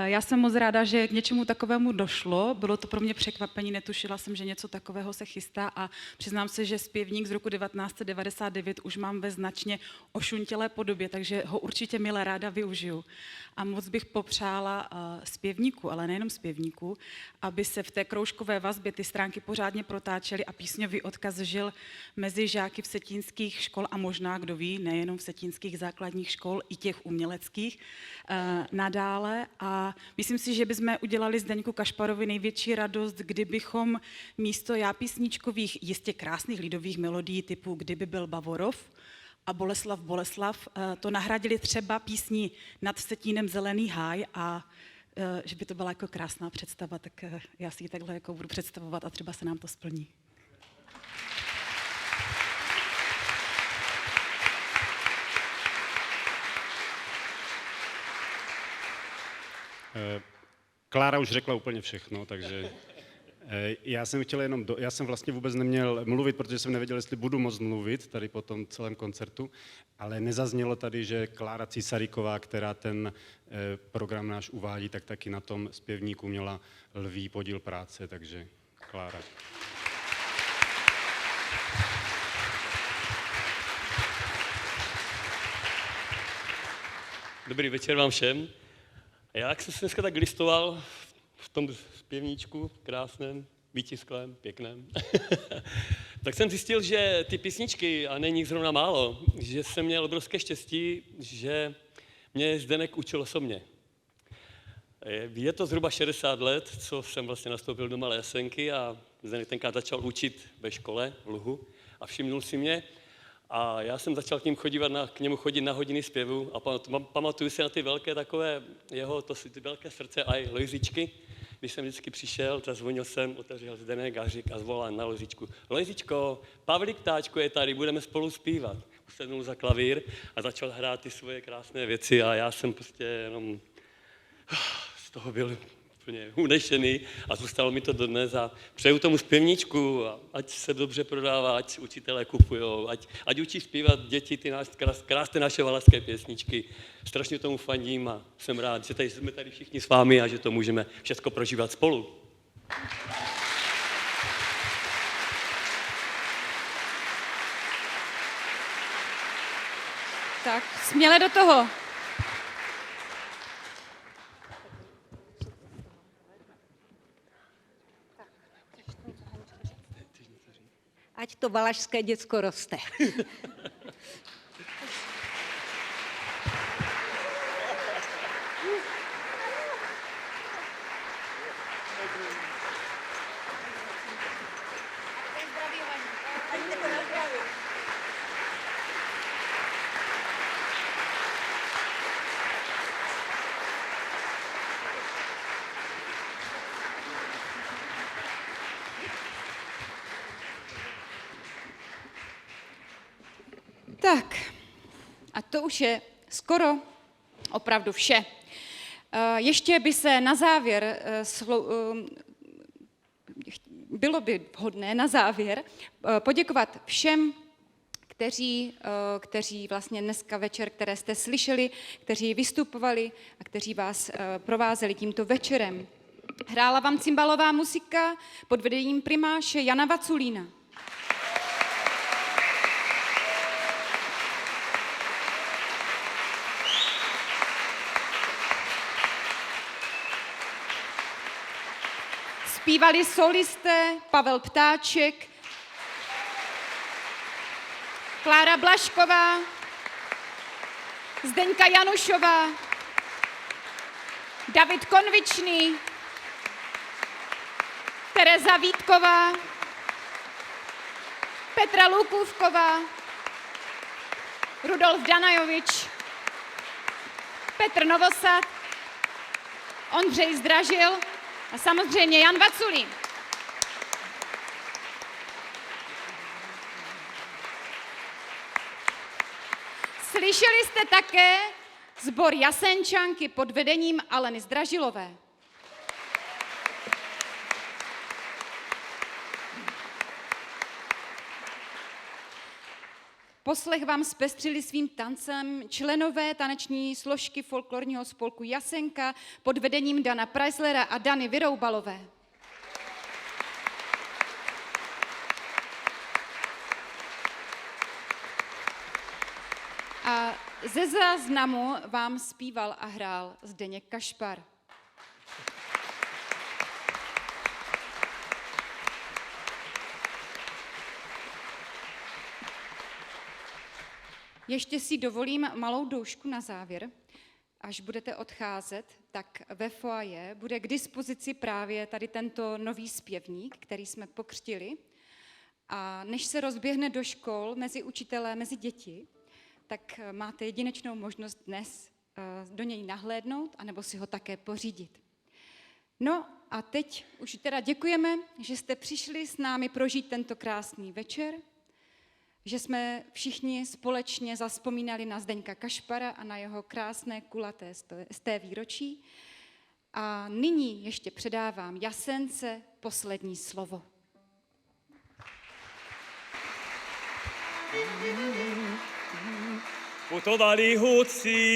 Já jsem moc ráda, že k něčemu takovému došlo. Bylo to pro mě překvapení, netušila jsem, že něco takového se chystá, a přiznám se, že zpěvník z roku 1999 už mám ve značně ošuntělé podobě, takže ho určitě milé ráda využiju. A moc bych popřála zpěvníku, ale nejenom zpěvníku, aby se v té kroužkové vazbě ty stránky pořádně protáčely a písňový odkaz žil mezi žáky vsetínských škol a možná, kdo ví, nejenom vsetínských základních škol, i těch uměleckých nadále. A myslím si, že bychom udělali Zdeňku Kašparovi největší radost, kdybychom místo jápísničkových, jistě krásných lidových melodií typu Kdyby byl Bavorov a Boleslav, Boleslav, to nahradili třeba písní Nad Vsetínem zelený háj, a že by to byla jako krásná představa, tak já si ji takhle jako budu představovat a třeba se nám to splní. Klára už řekla úplně všechno, takže já jsem chtěl jenom, já jsem vlastně vůbec neměl mluvit, protože jsem nevěděl, jestli budu moct mluvit tady po tom celém koncertu, ale nezaznělo tady, že Klára Cisaríková, která ten program náš uvádí, tak taky na tom zpěvníku měla lví podíl práce, takže Klára. Dobrý večer vám všem. Já, jak jsem se dneska tak listoval v tom zpěvníčku krásném, vytisklém, pěkném, tak jsem zjistil, že ty písničky, a není jich zrovna málo, že jsem měl obrovské štěstí, že mě Zdenek učil osobně. Je to zhruba 60 let, co jsem vlastně nastoupil do Malé Jasenky, a Zdenek tenkrát začal učit ve škole v Luhu a všimnul si mě A já jsem začal k němu chodit na hodiny zpěvu a pamatuju si na ty velké takové ty velké srdce a i Lojzičky. Když jsem vždycky přišel, zazvonil jsem, otevřel Zdeněk a zvolal na Lojzičku. Lojzičko, Pavlík Ptáčko je tady, budeme spolu zpívat. Usednul za klavír a začal hrát ty svoje krásné věci a já jsem prostě jenom z toho byl úplně unešený a zůstalo mi to dodnes a přeju tomu zpěvníčku, ať se dobře prodává, ať učitelé kupujou, ať učí zpívat děti ty krásné naše valašské pěsničky. Strašně tomu fandím a jsem rád, že jsme tady všichni s vámi a že to můžeme všechno prožívat spolu. Tak, směle do toho. Ať to valašské děcko roste. Tak, a to už je skoro opravdu vše. Ještě by se na závěr, bylo by vhodné na závěr poděkovat všem, kteří vlastně dneska večer, které jste slyšeli, kteří vystupovali a kteří vás provázeli tímto večerem. Hrála vám cymbalová muzika pod vedením primáše Jana Vaculína. Zpívali solisté Pavel Ptáček, Klára Blažková, Zdeňka Janušová, David Konvičný, Tereza Vítková, Petra Lukůvková, Rudolf Danajovič, Petr Novosad, Ondřej Zdražil a samozřejmě Jan Vaculín. Slyšeli jste také sbor Jasenčanky pod vedením Aleny Zdražilové. Poslech vám zpestřili svým tancem členové taneční složky folklorního spolku Jasenka pod vedením Dana Preislera a Dany Vyroubalové. A ze záznamu vám zpíval a hrál Zdeněk Kašpar. Ještě si dovolím malou doušku na závěr. Až budete odcházet, tak ve foyer bude k dispozici právě tady tento nový zpěvník, který jsme pokřtili. A než se rozběhne do škol, mezi učitelé, mezi děti, tak máte jedinečnou možnost dnes do něj nahlédnout, anebo si ho také pořídit. No a teď už teda děkujeme, že jste přišli s námi prožít tento krásný večer, že jsme všichni společně zavzpomínali na Zdeňka Kašpara a na jeho krásné kulaté z té výročí. A nyní ještě předávám Jasence poslední slovo. Putovali huci,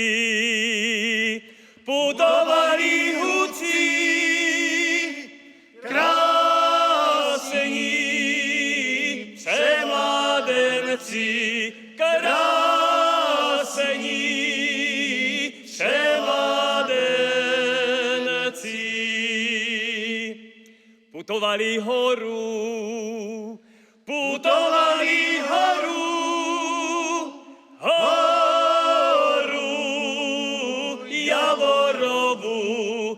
krásní přemládenci, krásní přemládenci. Putovali horu, Javorovu,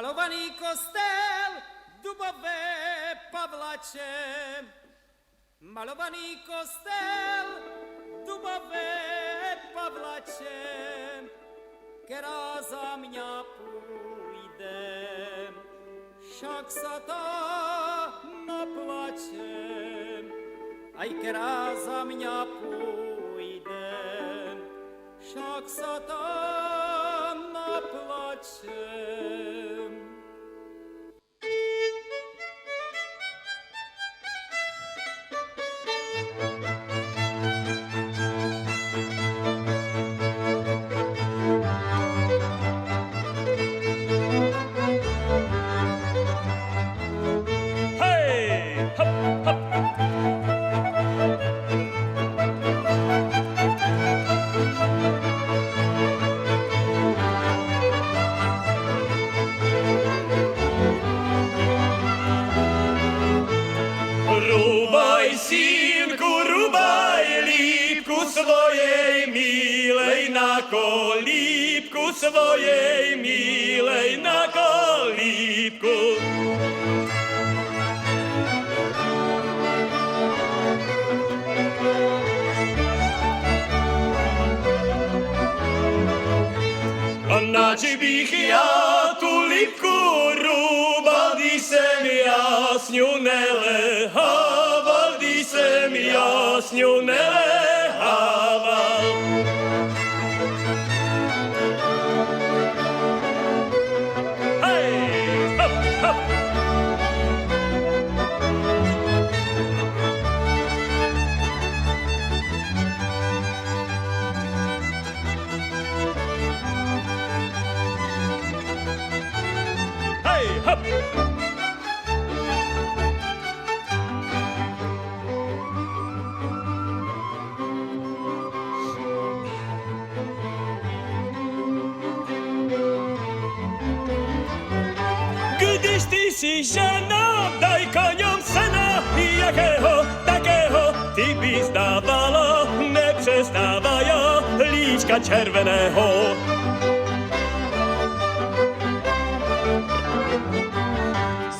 malovaný kostel, dubové pavlače. Malovaný kostel, dubové pavlače, která za mňa půjde, však sa to naplače. Aj která za mňa půjde, však sa to naplače. Rubaj, sínku, rubaj lípku svojej milej na kolípku, svojej milej na kolípku. A nači bych já tu lípku rubal, když jsem já s ňou nelehával, když jsem já s ňou nelehával. Hej, hop, hop. Hej, hop. Když ty si žena, daj koňom sena, jakého, takého ty bys dávala, nepřestávaja líčka červeného.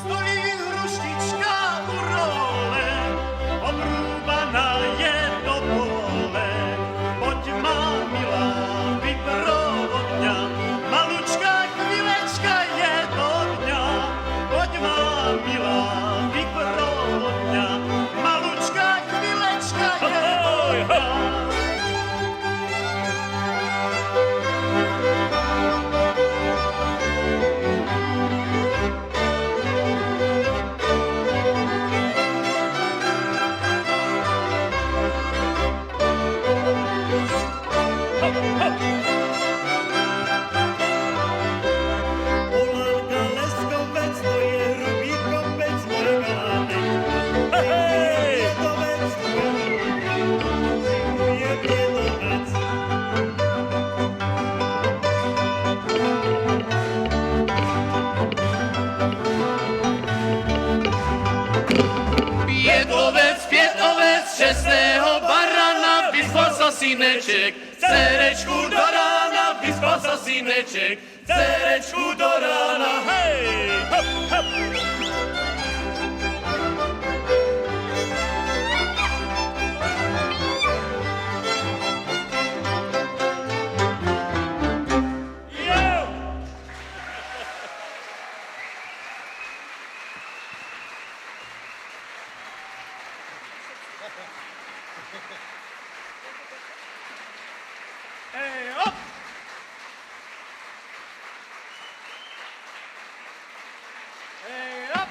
Stojí hruštička u role, obrúbaná je do pole. Poď má milá, vyprovod mňa, malučká chvílečka je do dňa. Poď má milá, vyprovod mňa, malučká chvílečka je do dňa. Polárka, leskovec, to je hrubý kopec, môj galánek. Hej! Leskovec, zimuje bědovec. Pět ovec, čestného barana, vyspal sa syneček, dcerečku do rána, vyspal sa syneček, dcerečku do rána, hej! Hop, hop. Jo! Ej, hop! Ej, hop!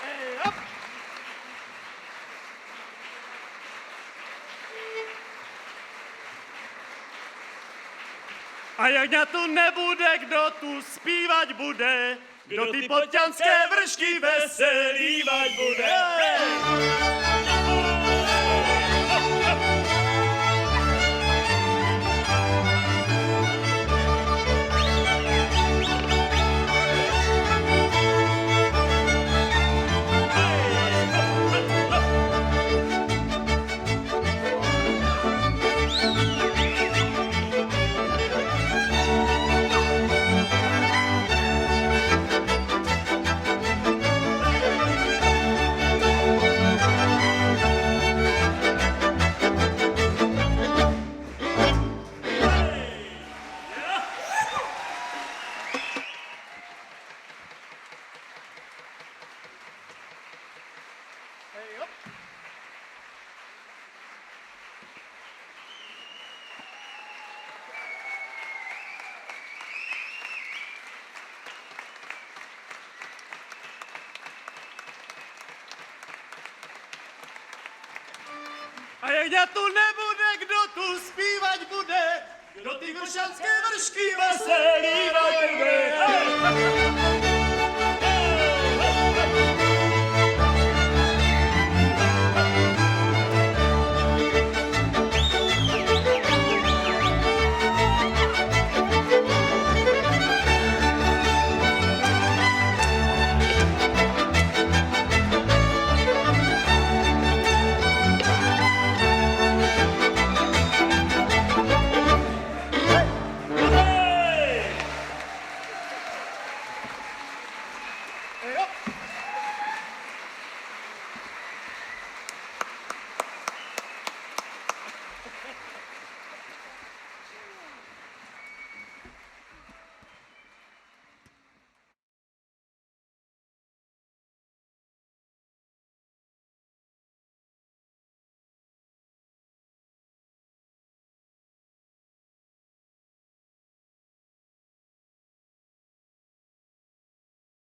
Ej, hop! A jak ňa tu nebude, kdo tu zpívat bude? Kdo ty podťanské vršky veselívať bude? Nejde tu nebude, kdo tu zpívat bude, kdo ty vršanské vršky veselý bude.